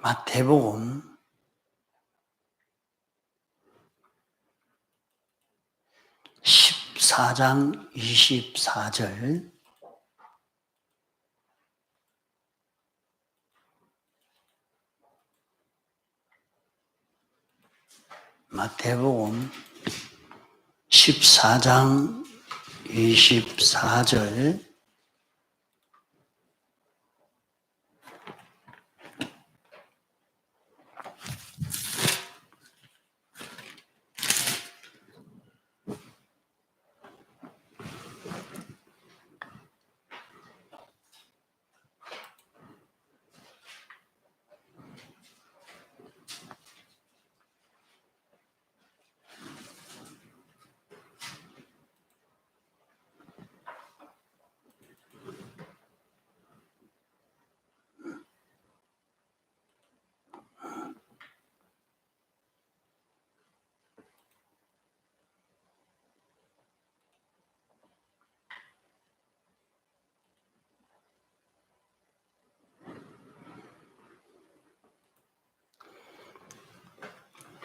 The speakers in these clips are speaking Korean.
마태복음 14장 24절 마태복음 14장 24절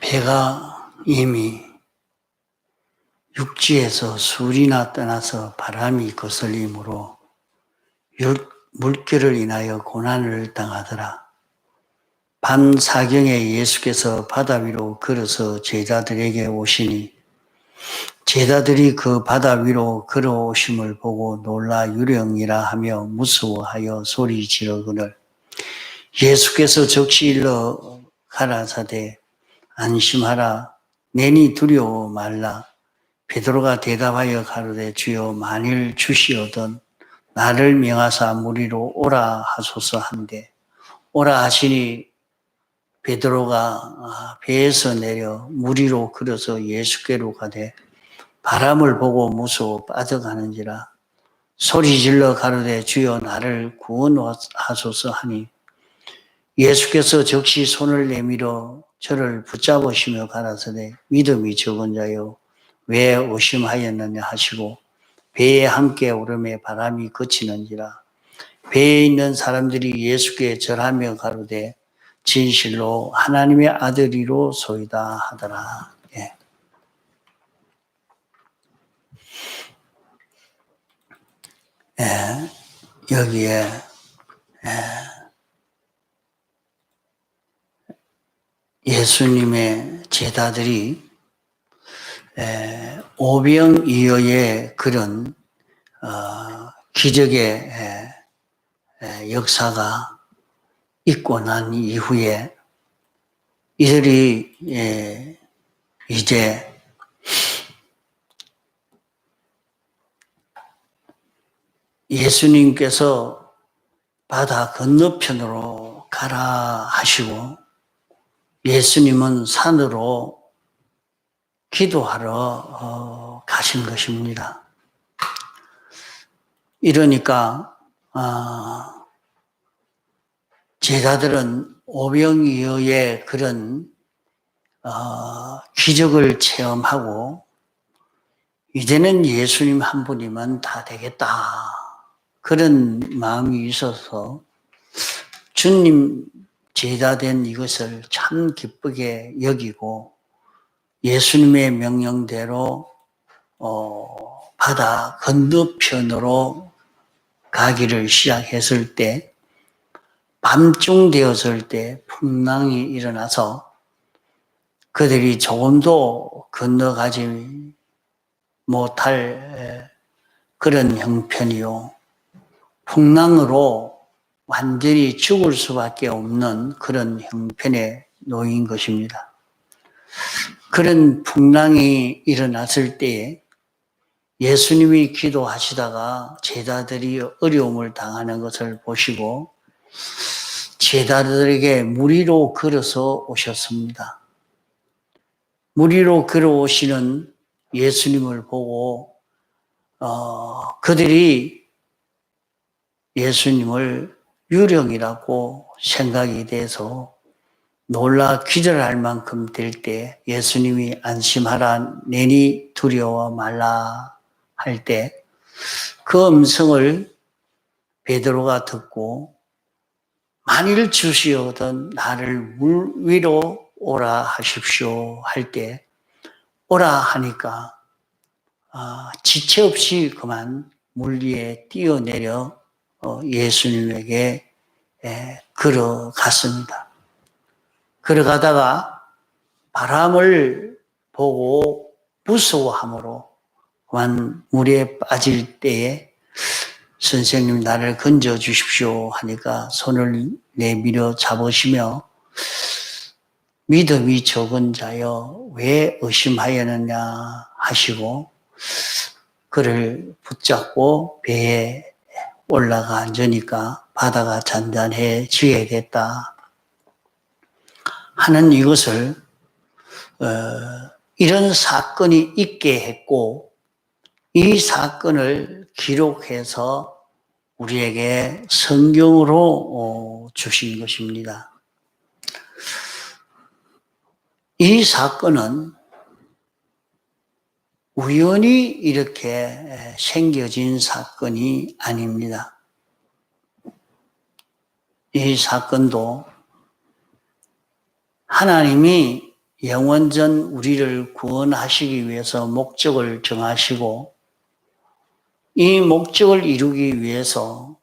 배가 이미 육지에서 술이나 떠나서 바람이 거슬림으로 물결을 인하여 고난을 당하더라. 밤 사경에 예수께서 바다 위로 걸어서 제자들에게 오시니 제자들이 그 바다 위로 걸어오심을 보고 놀라 유령이라 하며 무서워하여 소리 지르거늘 예수께서 적시 일러 가라사대 안심하라 내니 두려워 말라. 베드로가 대답하여 가로되 주여 만일 주시오던 나를 명하사 무리로 오라 하소서 한데 오라 하시니 베드로가 배에서 내려 무리로 걸어서 예수께로 가되 바람을 보고 무서워 빠져가는지라 소리질러 가로되 주여 나를 구원하소서 하니 예수께서 적시 손을 내밀어 저를 붙잡으시며 가라사대 믿음이 적은 자여 왜 의심하였느냐 하시고 배에 함께 오름에 바람이 그치는지라 배에 있는 사람들이 예수께 절하며 가로되 진실로 하나님의 아들이로 소이다 하더라. 예. 예. 여기에 예수님의 제자들이 오병이어의 그런 기적의 역사가 있고 난 이후에 이들이 이제 예수님께서 바다 건너편으로 가라 하시고 예수님은 산으로 기도하러 가신 것입니다. 이러니까 제자들은 오병이어의 그런 기적을 체험하고 이제는 예수님 한 분이면 다 되겠다. 그런 마음이 있어서 주님 제자된 이것을 참 기쁘게 여기고 예수님의 명령대로 바다 건너편으로 가기를 시작했을 때 밤중 되었을 때 풍랑이 일어나서 그들이 조금도 건너가지 못할 그런 형편이요. 풍랑으로 완전히 죽을 수밖에 없는 그런 형편에 놓인 것입니다. 그런 풍랑이 일어났을 때에 예수님이 기도하시다가 제자들이 어려움을 당하는 것을 보시고 제자들에게 무리로 걸어서 오셨습니다. 무리로 걸어오시는 예수님을 보고 그들이 예수님을 유령이라고 생각이 돼서 놀라 기절할 만큼 될 때 예수님이 안심하라 내니 두려워 말라 할 때 그 음성을 베드로가 듣고 만일 주시오든 나를 물 위로 오라 하십시오 할 때 오라 하니까 지체 없이 그만 물 위에 뛰어내려 예수님에게 걸어갔습니다. 걸어가다가 바람을 보고 무서워함으로 그만 물에 빠질 때에 선생님 나를 건져 주십시오 하니까 손을 내밀어 잡으시며 믿음이 적은 자여 왜 의심하였느냐 하시고 그를 붙잡고 배에 올라가 앉으니까 바다가 잔잔해지겠다 하는 이것을 이런 사건이 있게 했고 이 사건을 기록해서 우리에게 성경으로 주신 것입니다. 이 사건은 우연히 이렇게 생겨진 사건이 아닙니다. 이 사건도 하나님이 영원전 우리를 구원하시기 위해서 목적을 정하시고 이 목적을 이루기 위해서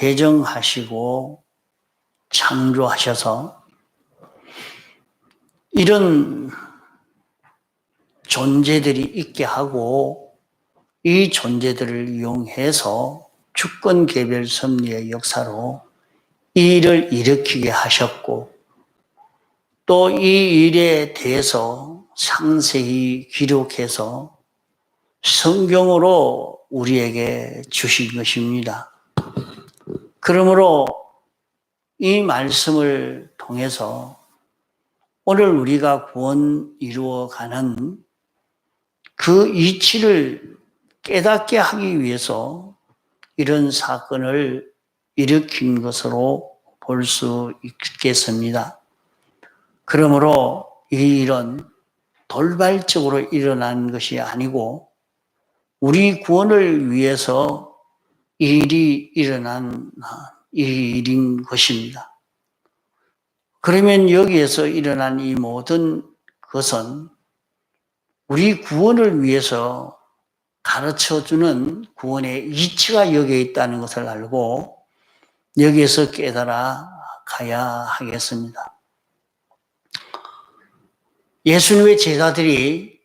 예정하시고 창조하셔서 이런 존재들이 있게 하고 이 존재들을 이용해서 주권 개별 섭리의 역사로 이 일을 일으키게 하셨고 또 이 일에 대해서 상세히 기록해서 성경으로 우리에게 주신 것입니다. 그러므로 이 말씀을 통해서 오늘 우리가 구원 이루어가는 그 이치를 깨닫게 하기 위해서 이런 사건을 일으킨 것으로 볼 수 있겠습니다. 그러므로 이 일은 돌발적으로 일어난 것이 아니고 우리 구원을 위해서 이 일이 일어난 이 일인 것입니다. 그러면 여기에서 일어난 이 모든 것은 우리 구원을 위해서 가르쳐주는 구원의 이치가 여기에 있다는 것을 알고 여기에서 깨달아 가야 하겠습니다. 예수님의 제자들이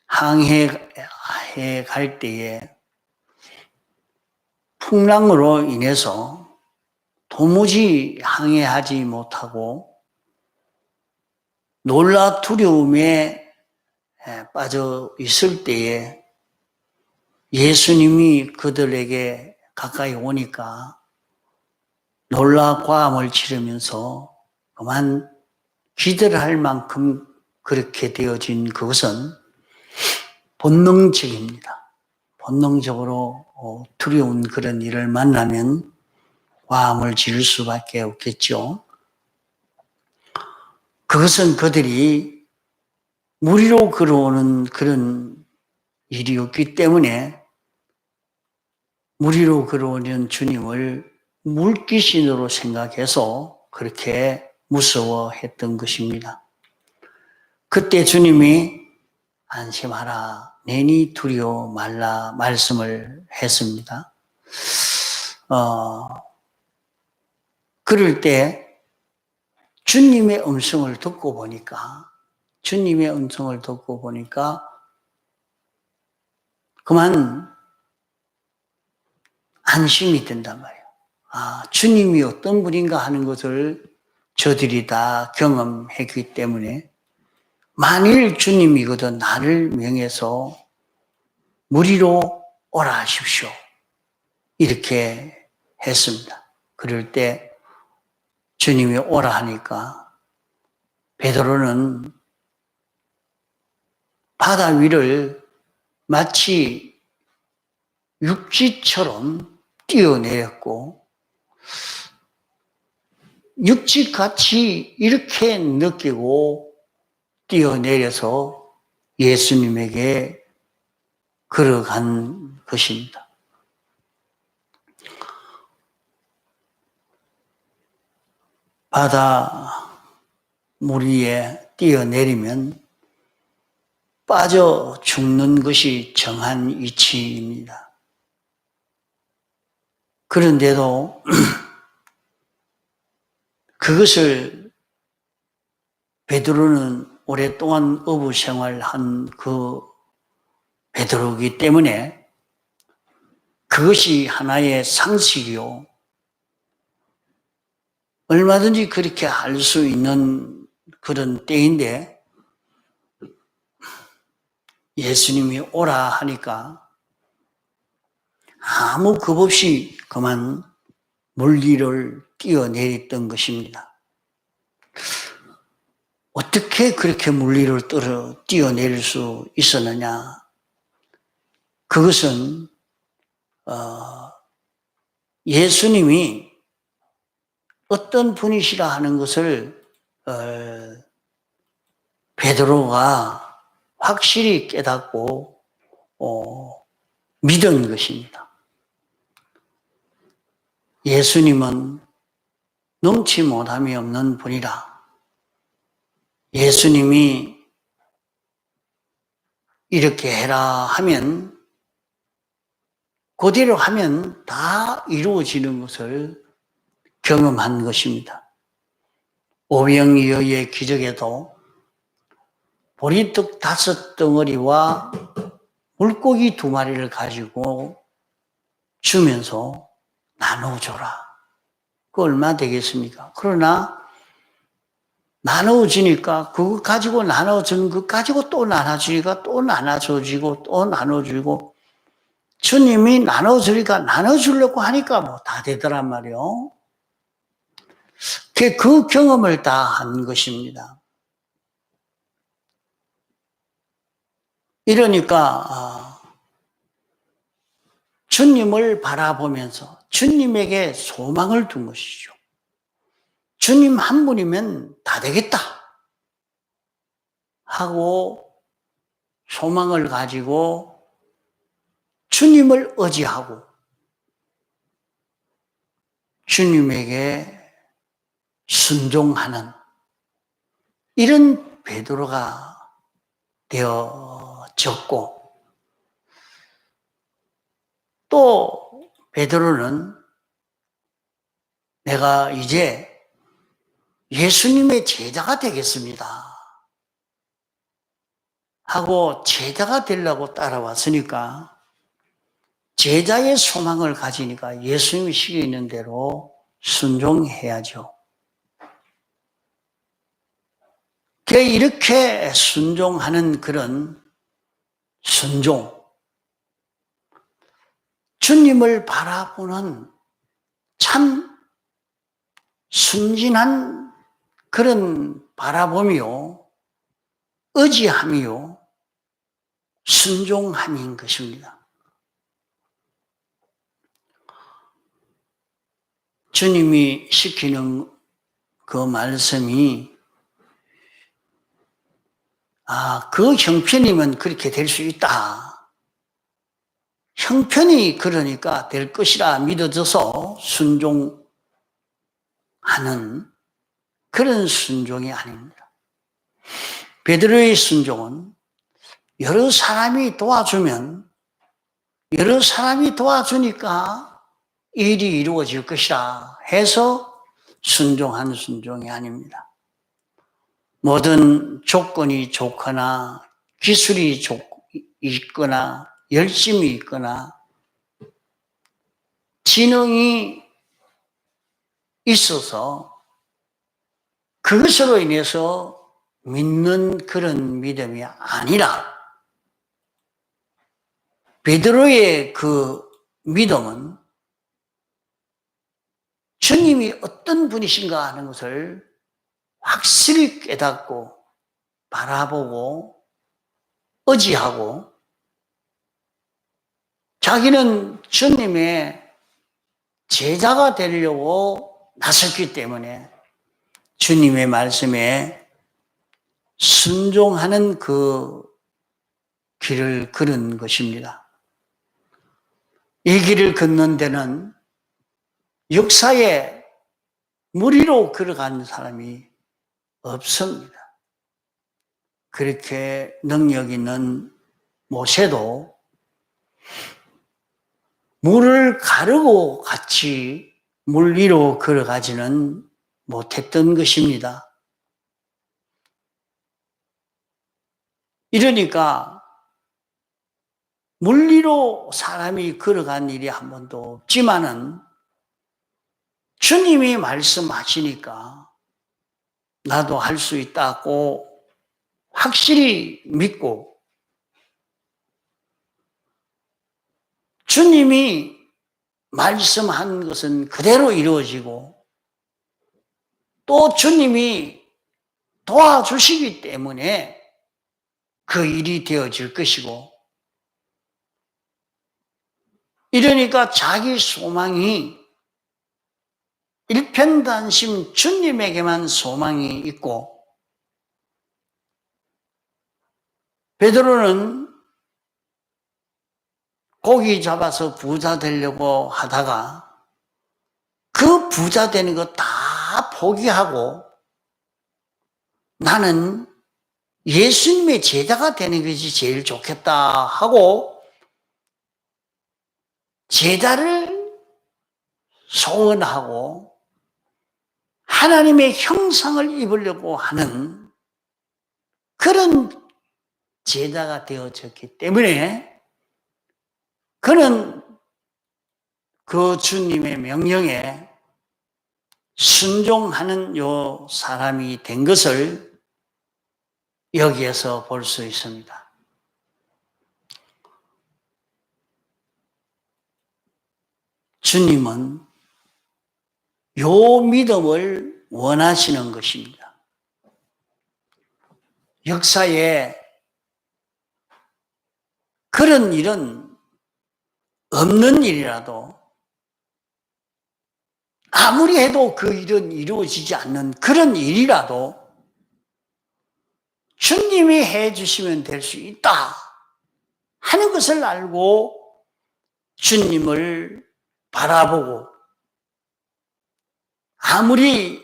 항해해 갈 때에 풍랑으로 인해서 도무지 항해하지 못하고 놀라 두려움에 빠져 있을 때에 예수님이 그들에게 가까이 오니까 놀라 과함을 치르면서 그만 기대를 할 만큼 그렇게 되어진 그것은 본능적입니다. 본능적으로 두려운 그런 일을 만나면 과함을 지를 수밖에 없겠죠. 그것은 그들이 물 위로 걸어오는 그런 일이었기 때문에 물 위로 걸어오는 주님을 물귀신으로 생각해서 그렇게 무서워했던 것입니다. 그때 주님이 안심하라, 내니 두려워 말라 말씀을 했습니다. 그럴 때 주님의 음성을 듣고 보니까 그만 안심이 된단 말이에요. 주님이 어떤 분인가 하는 것을 저들이 다 경험했기 때문에 만일 주님이거든 나를 명해서 물 위로 오라 하십시오. 이렇게 했습니다. 그럴 때 주님이 오라 하니까 베드로는 바다 위를 마치 육지처럼 뛰어내렸고 육지같이 이렇게 느끼고 뛰어내려서 예수님에게 걸어간 것입니다. 바다 물 위에 뛰어내리면 빠져 죽는 것이 정한 이치입니다. 그런데도 그것을 베드로는 오랫동안 어부 생활한 그 베드로이기 때문에 그것이 하나의 상식이요. 얼마든지 그렇게 할 수 있는 그런 때인데 예수님이 오라 하니까 아무 겁 없이 그만 물 위를 뛰어내렸던 것입니다. 어떻게 그렇게 물 위를 뛰어내릴 수 있었느냐? 그것은 예수님이 어떤 분이시라 하는 것을 베드로가 확실히 깨닫고 믿은 것입니다. 예수님은 넘치 못함이 없는 분이라. 예수님이 이렇게 해라 하면 그대로 하면 다 이루어지는 것을 경험한 것입니다. 오병이어의 기적에도 보리떡 5덩어리와 물고기 2마리를 가지고 주면서 나눠줘라. 그 얼마 되겠습니까? 그러나 나눠주니까 그거 가지고 나눠준 것 가지고 또 나눠주니까 또 나눠주고 또 나눠주고 주님이 나눠주니까 나눠주려고 하니까 뭐 다 되더란 말이요. 그 경험을 다 한 것입니다. 이러니까 주님을 바라보면서 주님에게 소망을 둔 것이죠. 주님 한 분이면 다 되겠다 하고 소망을 가지고 주님을 의지하고 주님에게 순종하는 이런 베드로가 되어졌고 또 베드로는 내가 이제 예수님의 제자가 되겠습니다 하고 제자가 되려고 따라왔으니까 제자의 소망을 가지니까 예수님이 시키는 대로 순종해야죠. 이렇게 순종하는 그런 순종, 주님을 바라보는 참 순진한 그런 바라봄이요, 의지함이요, 순종함인 것입니다. 주님이 시키는 그 말씀이 그 형편이면 그렇게 될 수 있다. 형편이 그러니까 될 것이라 믿어져서 순종하는 그런 순종이 아닙니다. 베드로의 순종은 여러 사람이 도와주면 여러 사람이 도와주니까 일이 이루어질 것이라 해서 순종한 순종이 아닙니다. 모든 조건이 좋거나 기술이 있거나 열심이 있거나 지능이 있어서 그것으로 인해서 믿는 그런 믿음이 아니라 베드로의 그 믿음은 주님이 어떤 분이신가 하는 것을 확실히 깨닫고 바라보고 의지하고 자기는 주님의 제자가 되려고 나섰기 때문에 주님의 말씀에 순종하는 그 길을 걸은 것입니다. 이 길을 걷는 데는 역사에 물 위로 걸어간 사람이 없습니다. 그렇게 능력 있는 모세도 물을 가르고 같이 물 위로 걸어가지는 못했던 것입니다. 이러니까 물 위로 사람이 걸어간 일이 한 번도 없지만은 주님이 말씀하시니까 나도 할 수 있다고 확실히 믿고 주님이 말씀한 것은 그대로 이루어지고 또 주님이 도와주시기 때문에 그 일이 되어질 것이고 이러니까 자기 소망이 일편단심 주님에게만 소망이 있고 베드로는 고기 잡아서 부자 되려고 하다가 그 부자 되는 거 다 포기하고 나는 예수님의 제자가 되는 것이 제일 좋겠다 하고 제자를 소원하고 하나님의 형상을 입으려고 하는 그런 제자가 되어졌기 때문에 그는 그 주님의 명령에 순종하는 요 사람이 된 것을 여기에서 볼 수 있습니다. 주님은 요 믿음을 원하시는 것입니다. 역사에 그런 일은 없는 일이라도 아무리 해도 그 일은 이루어지지 않는 그런 일이라도 주님이 해 주시면 될 수 있다 하는 것을 알고 주님을 바라보고 아무리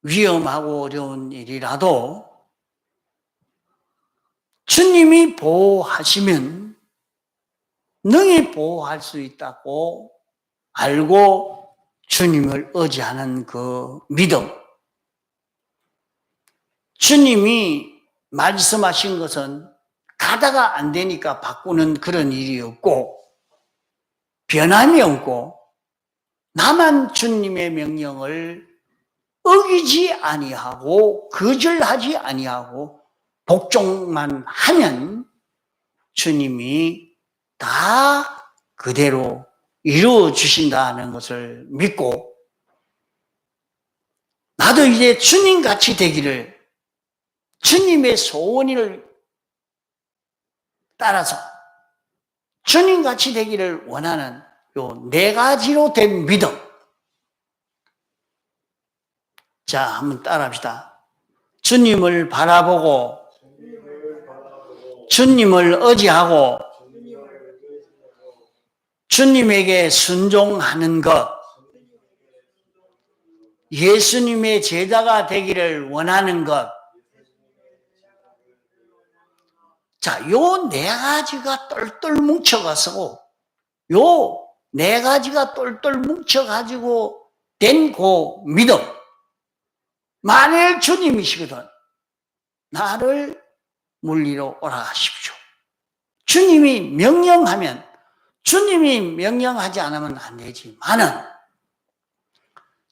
위험하고 어려운 일이라도 주님이 보호하시면 능히 보호할 수 있다고 알고 주님을 의지하는 그 믿음. 주님이 말씀하신 것은 가다가 안 되니까 바꾸는 그런 일이 없고 변함이 없고 나만 주님의 명령을 어기지 아니하고 거절하지 아니하고 복종만 하면 주님이 다 그대로 이루어 주신다는 것을 믿고 나도 이제 주님같이 되기를 주님의 소원을 따라서 주님같이 되기를 원하는 요 4가지로 된 믿음. 자, 한번 따라합시다. 주님을 바라보고 주님을 의지하고 주님에게 순종하는 것, 예수님의 제자가 되기를 원하는 것. 자, 요 4가지가 똘똘 뭉쳐가서 요 4가지가 똘똘 뭉쳐가지고 된 그 믿음. 만일 주님이시거든 나를 물 위로 오라 하십시오. 주님이 명령하면 주님이 명령하지 않으면 안 되지만은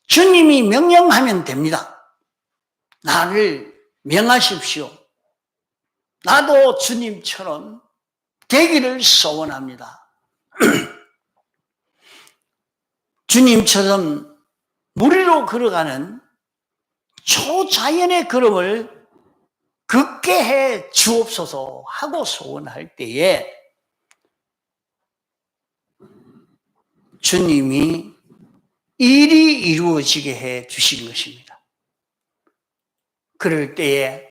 주님이 명령하면 됩니다. 나를 명하십시오. 나도 주님처럼 되기를 소원합니다. 주님처럼 물 위로 걸어가는 초자연의 걸음을 걷게 해 주옵소서 하고 소원할 때에 주님이 일이 이루어지게 해 주신 것입니다. 그럴 때에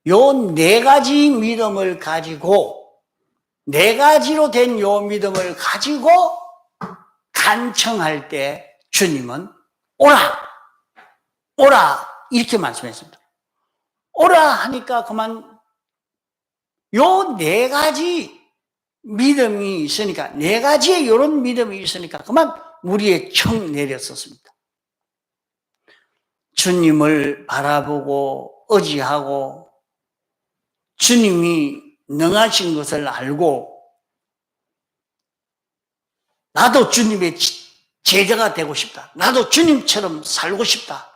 요 4가지 믿음을 가지고 4가지로 된 요 믿음을 가지고 간청할 때 주님은 오라 오라 이렇게 말씀했습니다. 오라 하니까 그만 요 네 가지 믿음이 있으니까, 네 가지의 이런 믿음이 있으니까 그만 무리에 청 내렸었습니다. 주님을 바라보고 의지하고 주님이 능하신 것을 알고 나도 주님의 제자가 되고 싶다. 나도 주님처럼 살고 싶다.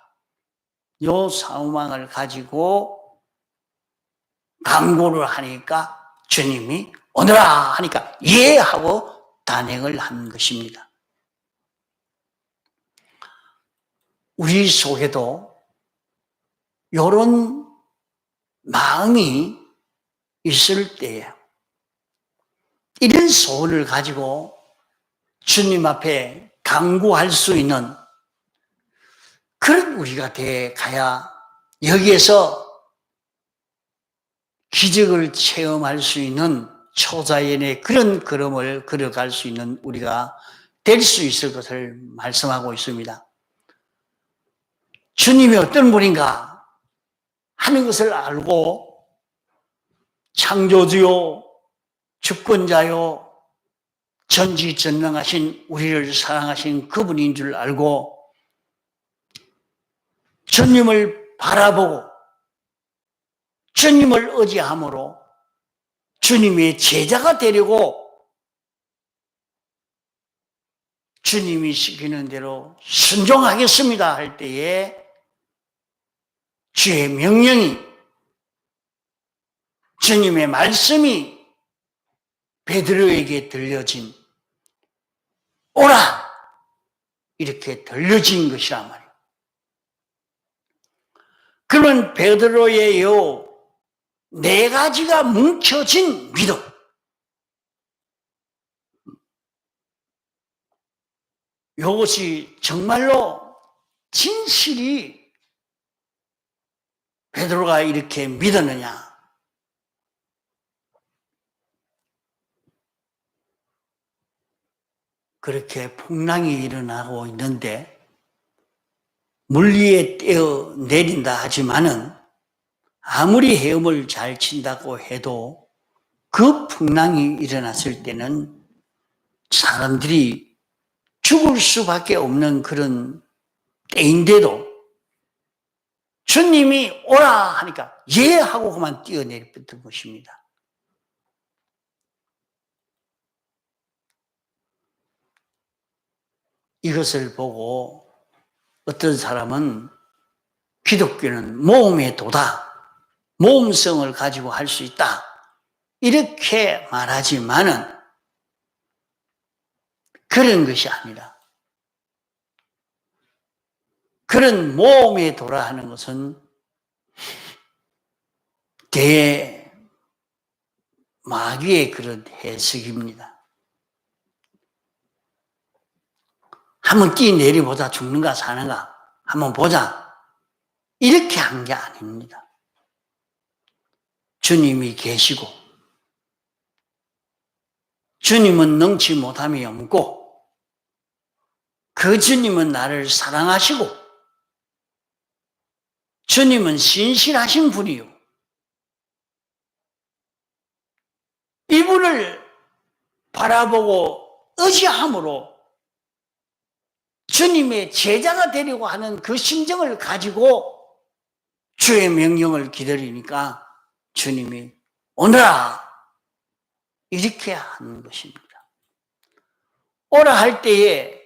요 사망을 가지고 강구를 하니까 주님이 오너라 하니까 예 하고 단행을 한 것입니다. 우리 속에도 이런 마음이 있을 때에 이런 소원을 가지고 주님 앞에 강구할 수 있는 그런 우리가 돼 가야 여기에서 기적을 체험할 수 있는 초자연의 그런 걸음을 걸어갈 수 있는 우리가 될 수 있을 것을 말씀하고 있습니다. 주님이 어떤 분인가 하는 것을 알고 창조주요 주권자요 전지전능하신 우리를 사랑하신 그분인 줄 알고 주님을 바라보고 주님을 의지함으로 주님의 제자가 되려고 주님이 시키는 대로 순종하겠습니다 할 때에 주의 명령이, 주님의 말씀이 베드로에게 들려진, 오라! 이렇게 들려진 것이란 말이에요. 그러면 베드로의 요 네 가지가 뭉쳐진 믿음, 이것이 정말로 진실이 베드로가 이렇게 믿었느냐? 그렇게 풍랑이 일어나고 있는데 물 위에 떼어 내린다 하지만은 아무리 헤엄을 잘 친다고 해도 그 풍랑이 일어났을 때는 사람들이 죽을 수밖에 없는 그런 때인데도 주님이 오라 하니까 예 하고 그만 뛰어내렸던 것입니다. 이것을 보고 어떤 사람은 기독교는 모험의 도다, 모험성을 가지고 할 수 있다 이렇게 말하지만은 그런 것이 아니라, 그런 모험에 도라 하는 것은 대마귀의 그런 해석입니다. 한번 뛰내려보자, 죽는가 사는가 한번 보자 이렇게 한 게 아닙니다. 주님이 계시고 주님은 능치 못함이 없고 그 주님은 나를 사랑하시고 주님은 신실하신 분이요, 이분을 바라보고 의지함으로 주님의 제자가 되려고 하는 그 심정을 가지고 주의 명령을 기다리니까 주님이 오너라 이렇게 하는 것입니다. 오라 할 때에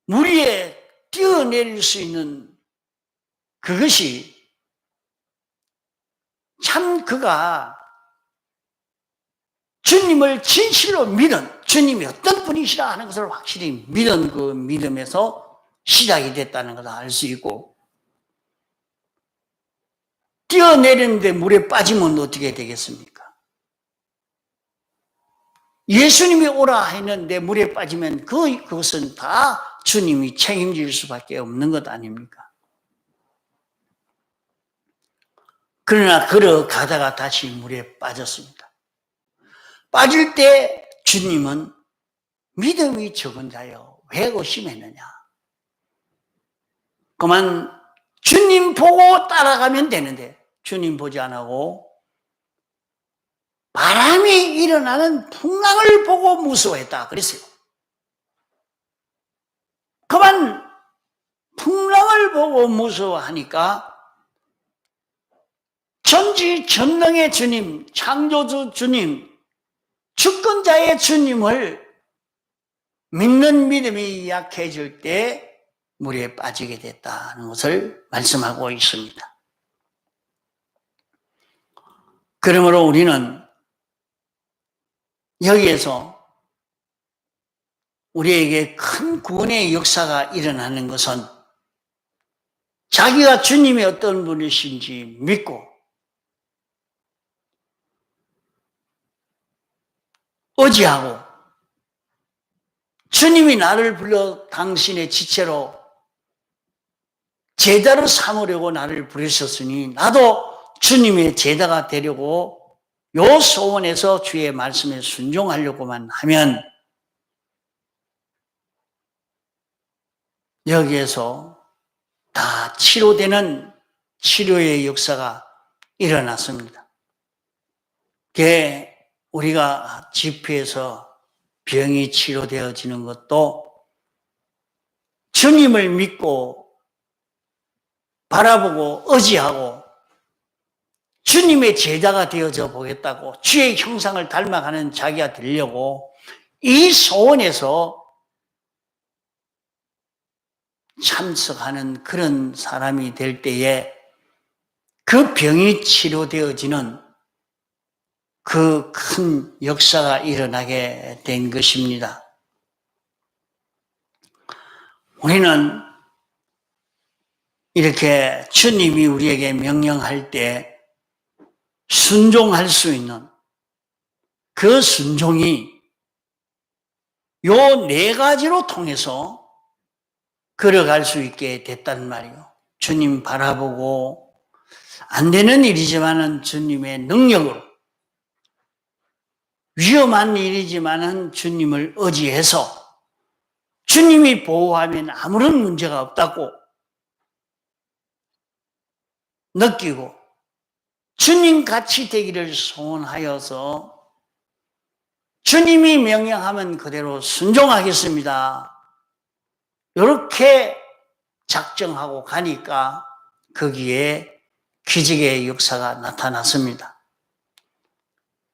물 위에 뛰어내릴 수 있는 그것이 참 그가 주님을 진실로 믿은, 주님이 어떤 분이시라 하는 것을 확실히 믿은 그 믿음에서 시작이 됐다는 것을 알 수 있고, 뛰어내리는데 물에 빠지면 어떻게 되겠습니까? 예수님이 오라 했는데 물에 빠지면 그것은 다 주님이 책임질 수밖에 없는 것 아닙니까? 그러나 걸어가다가 다시 물에 빠졌습니다. 빠질 때 주님은 믿음이 적은 자여 왜 의심했느냐? 그만 주님 보고 따라가면 되는데 주님 보지 않고 바람이 일어나는 풍랑을 보고 무서워했다 그랬어요. 그만 풍랑을 보고 무서워하니까 전지전능의 주님, 창조주 주님, 주권자의 주님을 믿는 믿음이 약해질 때 물에 빠지게 됐다는 것을 말씀하고 있습니다. 그러므로 우리는 여기에서 우리에게 큰 구원의 역사가 일어나는 것은 자기가 주님이 어떤 분이신지 믿고 의지하고 주님이 나를 불러 당신의 지체로 제자로 삼으려고 나를 부르셨으니 나도 주님의 제자가 되려고 요 소원에서 주의 말씀에 순종하려고만 하면 여기에서 다 치료되는 치료의 역사가 일어났습니다. 우리가 집회에서 병이 치료되어지는 것도 주님을 믿고 바라보고 의지하고 주님의 제자가 되어져 보겠다고 주의 형상을 닮아가는 자기가 되려고 이 소원에서 참석하는 그런 사람이 될 때에 그 병이 치료되어지는 그 큰 역사가 일어나게 된 것입니다. 우리는 이렇게 주님이 우리에게 명령할 때 순종할 수 있는 그 순종이 요 4가지로 통해서 걸어갈 수 있게 됐단 말이에요. 주님 바라보고 안 되는 일이지만은 주님의 능력으로 위험한 일이지만은 주님을 의지해서 주님이 보호하면 아무런 문제가 없다고 느끼고 주님 같이 되기를 소원하여서 주님이 명령하면 그대로 순종하겠습니다. 이렇게 작정하고 가니까 거기에 기적의 역사가 나타났습니다.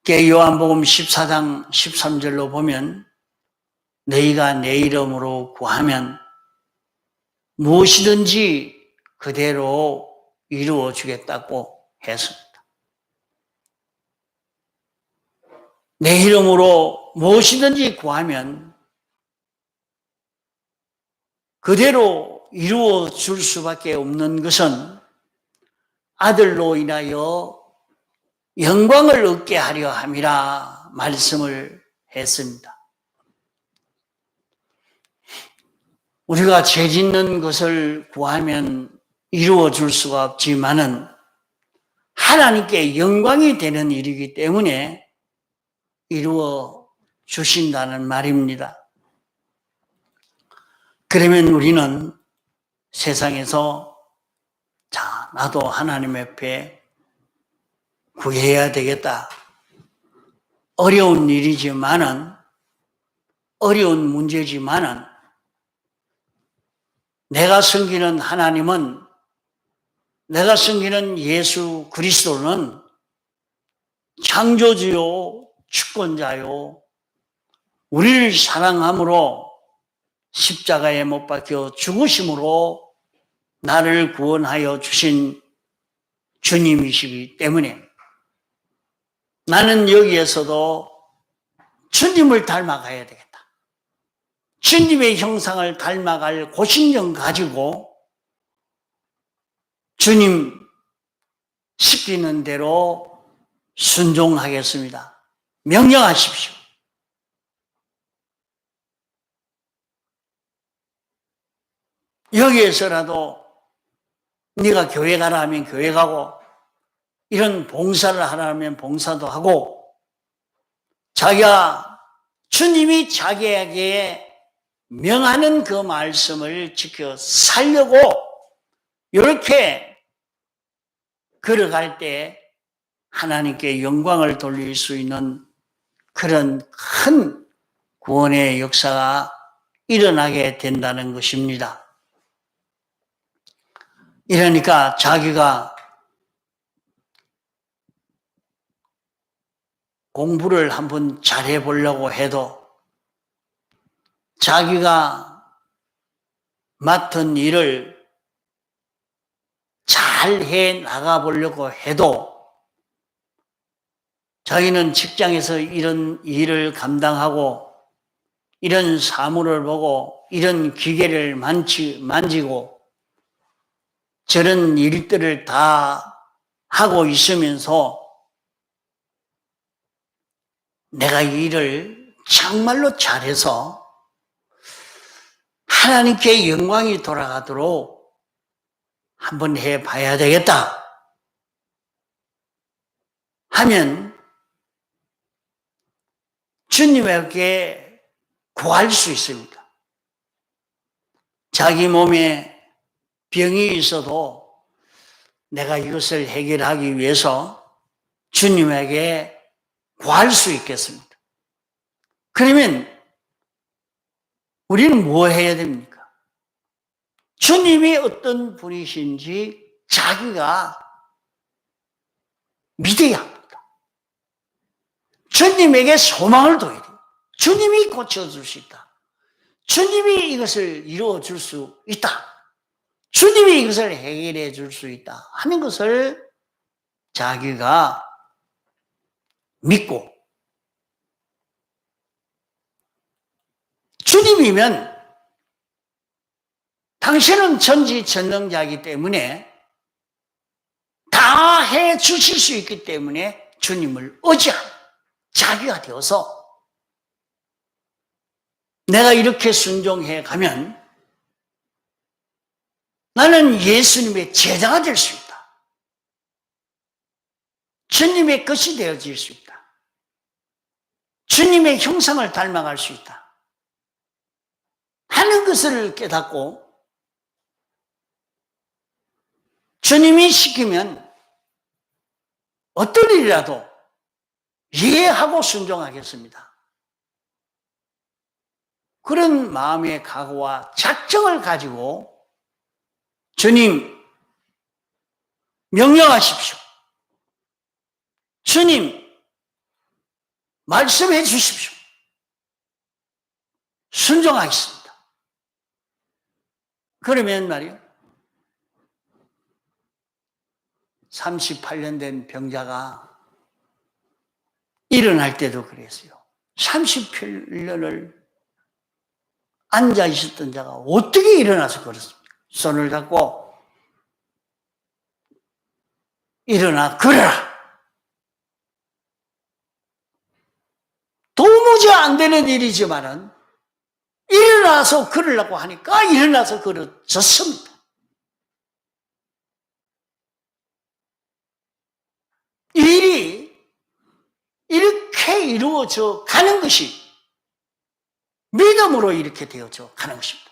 요한복음 14장 13절로 보면 너희가 내 이름으로 구하면 무엇이든지 그대로 이루어 주겠다고 했습니다. 내 이름으로 무엇이든지 구하면 그대로 이루어 줄 수밖에 없는 것은 아들로 인하여 영광을 얻게 하려 함이라 말씀을 했습니다. 우리가 죄 짓는 것을 구하면 이루어 줄 수가 없지만은 하나님께 영광이 되는 일이기 때문에 이루어 주신다는 말입니다. 그러면 우리는 세상에서 나도 하나님 앞에 구해야 되겠다. 어려운 일이지만은 어려운 문제지만은 내가 섬기는 하나님은 내가 섬기는 예수 그리스도는 창조주요 주권자요 우리를 사랑함으로 십자가에 못 박혀 죽으심으로 나를 구원하여 주신 주님이시기 때문에 나는 여기에서도 주님을 닮아가야 되겠다. 주님의 형상을 닮아갈 고신경 가지고 주님 시키는 대로 순종하겠습니다. 명령하십시오. 여기에서라도 네가 교회 가라 하면 교회 가고 이런 봉사를 하라 하면 봉사도 하고 자기가 주님이 자기에게 명하는 그 말씀을 지켜 살려고 이렇게 걸어갈 때 하나님께 영광을 돌릴 수 있는 그런 큰 구원의 역사가 일어나게 된다는 것입니다. 이러니까 자기가 공부를 한번 잘해 보려고 해도 자기가 맡은 일을 잘 해 나가 보려고 해도 자기는 직장에서 이런 일을 감당하고 이런 사물을 보고 이런 기계를 만지고 저런 일들을 다 하고 있으면서 내가 이 일을 정말로 잘해서 하나님께 영광이 돌아가도록 한번 해봐야 되겠다 하면 주님에게 구할 수 있습니다. 자기 몸에 병이 있어도 내가 이것을 해결하기 위해서 주님에게 구할 수 있겠습니다. 그러면 우리는 뭐 해야 됩니까? 주님이 어떤 분이신지 자기가 믿어야 합니다. 주님에게 소망을 둬야 돼요. 주님이 고쳐줄 수 있다. 주님이 이것을 이루어줄 수 있다. 주님이 이것을 해결해 줄 수 있다 하는 것을 자기가 믿고 주님이면 당신은 전지전능자이기 때문에 다 해 주실 수 있기 때문에 주님을 의지하는 자기가 되어서 내가 이렇게 순종해 가면 나는 예수님의 제자가 될 수 있다. 주님의 것이 되어질 수 있다. 주님의 형상을 닮아갈 수 있다. 하는 것을 깨닫고 주님이 시키면 어떤 일이라도 이해하고 순종하겠습니다. 그런 마음의 각오와 작정을 가지고 주님 명령하십시오. 주님 말씀해 주십시오. 순종하겠습니다. 그러면 말이요, 38년 된 병자가 일어날 때도 그랬어요. 38년을 앉아 있었던 자가 어떻게 일어나서 걸었습니까? 손을 잡고 일어나 걸어라. 도무지 안 되는 일이지만은 일어나서 걸으려고 하니까 일어나서 걸어졌습니다. 일이 이렇게 이루어져 가는 것이 믿음으로 이렇게 되어져 가는 것입니다.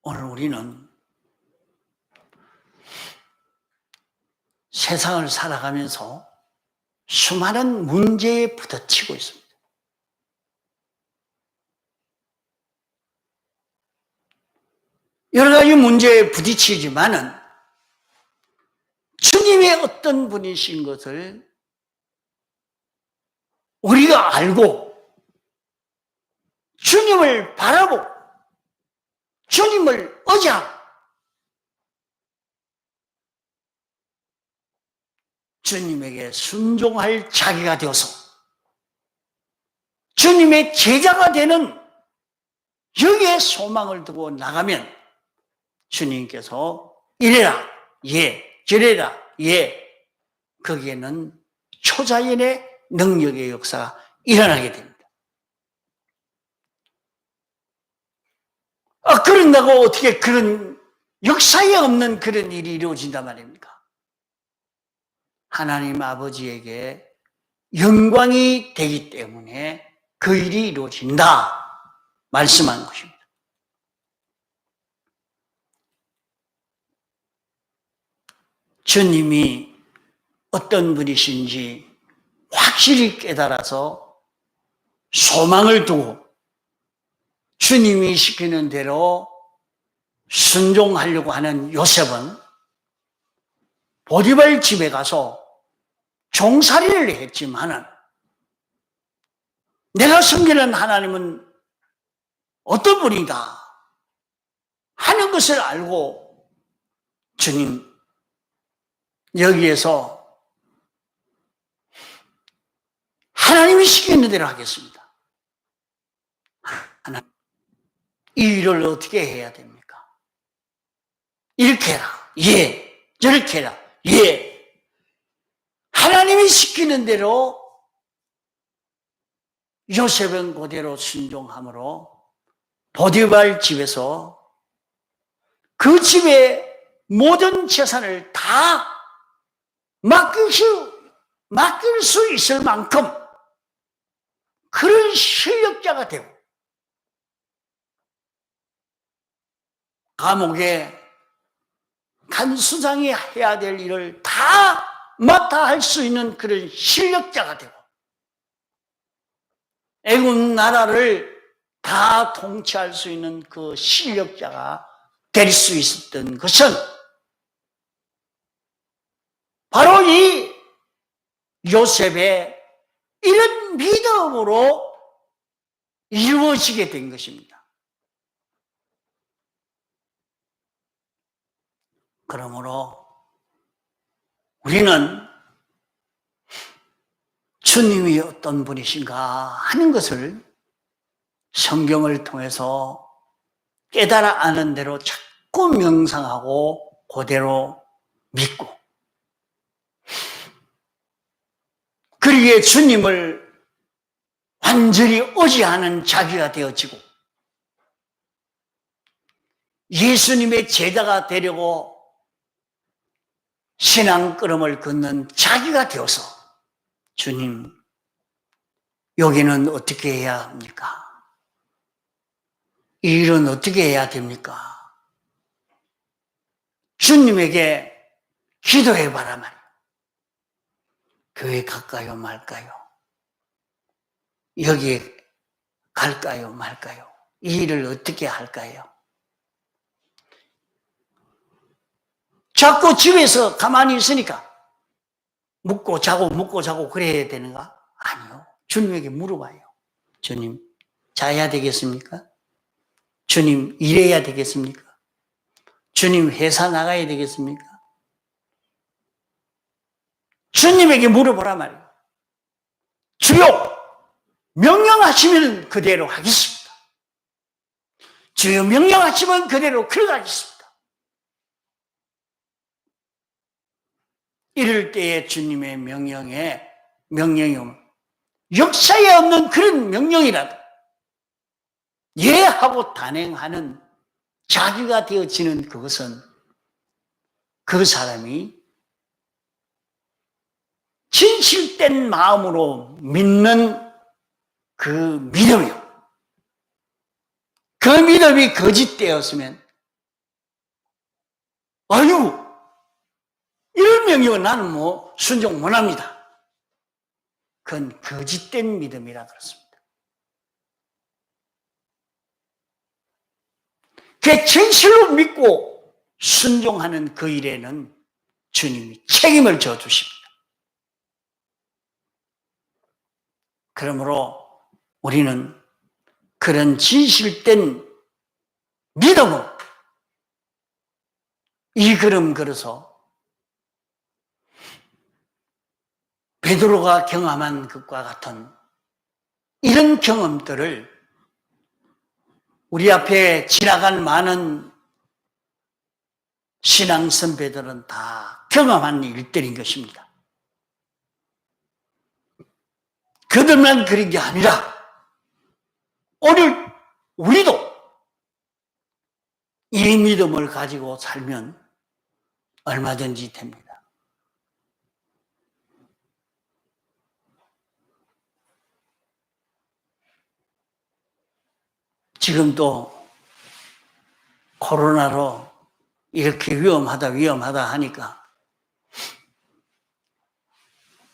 오늘 우리는 세상을 살아가면서 수많은 문제에 부딪히고 있습니다. 여러 가지 문제에 부딪히지만은 주님의 어떤 분이신 것을 우리가 알고 주님을 바라보고 주님을 의지하고 주님에게 순종할 자기가 되어서 주님의 제자가 되는 여기에 소망을 두고 나가면 주님께서 이래라 예, 저래라 예, 거기에는 초자연의 능력의 역사가 일어나게 됩니다. 그런다고 어떻게 그런 역사에 없는 그런 일이 이루어진단 말입니까? 하나님 아버지에게 영광이 되기 때문에 그 일이 이루어진다. 말씀한 것입니다. 주님이 어떤 분이신지 확실히 깨달아서 소망을 두고 주님이 시키는 대로 순종하려고 하는 요셉은 보디발 집에 가서 종살이를 했지만은 내가 섬기는 하나님은 어떤 분인가 하는 것을 알고 주님 여기에서 하나님이 시키는 대로 하겠습니다. 하나님, 이 일을 어떻게 해야 됩니까? 이렇게 해라. 예. 저렇게 해라. 예. 하나님이 시키는 대로 요셉은 그대로 순종함으로 보디발 집에서 그 집의 모든 재산을 다 맡길 수 있을 만큼 그런 실력자가 되고 감옥에 간 수장이 해야 될 일을 다 맡아 할 수 있는 그런 실력자가 되고 애굽 나라를 다 통치할 수 있는 그 실력자가 될 수 있었던 것은 바로 이 요셉의 이런 믿음으로 이루어지게 된 것입니다. 그러므로 우리는 주님이 어떤 분이신가 하는 것을 성경을 통해서 깨달아 아는 대로 자꾸 명상하고 그대로 믿고 그리기에 주님을 완전히 의지하는 자기가 되어지고 예수님의 제자가 되려고 신앙 걸음을 걷는 자기가 되어서 주님, 여기는 어떻게 해야 합니까? 이 일은 어떻게 해야 됩니까? 주님에게 기도해봐라 말이에요. 교회 갈까요 말까요? 여기에 갈까요 말까요? 이 일을 어떻게 할까요? 자꾸 집에서 가만히 있으니까 묵고 자고 그래야 되는가? 아니요. 주님에게 물어봐요. 주님, 자야 되겠습니까? 주님, 일해야 되겠습니까? 주님, 회사 나가야 되겠습니까? 주님에게 물어보라 말이에요. 주여, 명령하시면 그대로 하겠습니다. 주여, 명령하시면 그대로 걸어가겠습니다. 이럴 때에 주님의 명령이 역사에 없는 그런 명령이라도 예 하고 단행하는 자기가 되어지는 그것은 그 사람이 진실된 마음으로 믿는 그 믿음이요. 그 믿음이 거짓되었으면 아유 이런 명령은 나는 순종 못합니다. 그건 거짓된 믿음이라 그렇습니다. 그 진실로 믿고 순종하는 그 일에는 주님이 책임을 져주십니다. 그러므로 우리는 그런 진실된 믿음으로 이 걸음 걸어서 베드로가 경험한 것과 같은 이런 경험들을 우리 앞에 지나간 많은 신앙 선배들은 다 경험한 일들인 것입니다. 그들만 그런 게 아니라 오늘 우리도 이 믿음을 가지고 살면 얼마든지 됩니다. 지금 또 코로나로 이렇게 위험하다 하니까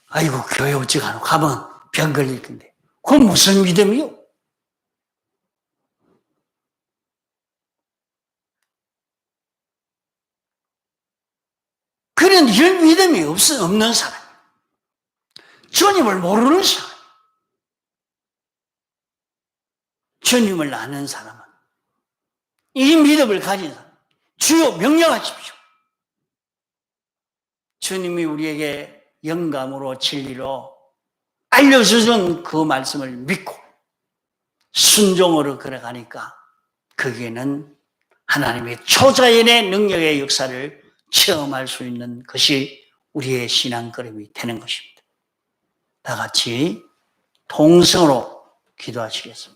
아이고 교회 어찌가노 가면 병 걸릴 건데 그건 무슨 믿음이요? 그런 이런 믿음이 없는 사람, 주님을 모르는 사람, 주님을 아는 사람은 이 믿음을 가진 사람, 주여 명령하십시오. 주님이 우리에게 영감으로 진리로 알려주신 그 말씀을 믿고 순종으로 걸어가니까 거기에는 하나님의 초자연의 능력의 역사를 체험할 수 있는 것이 우리의 신앙 걸음이 되는 것입니다. 다 같이 동성으로 기도하시겠습니다.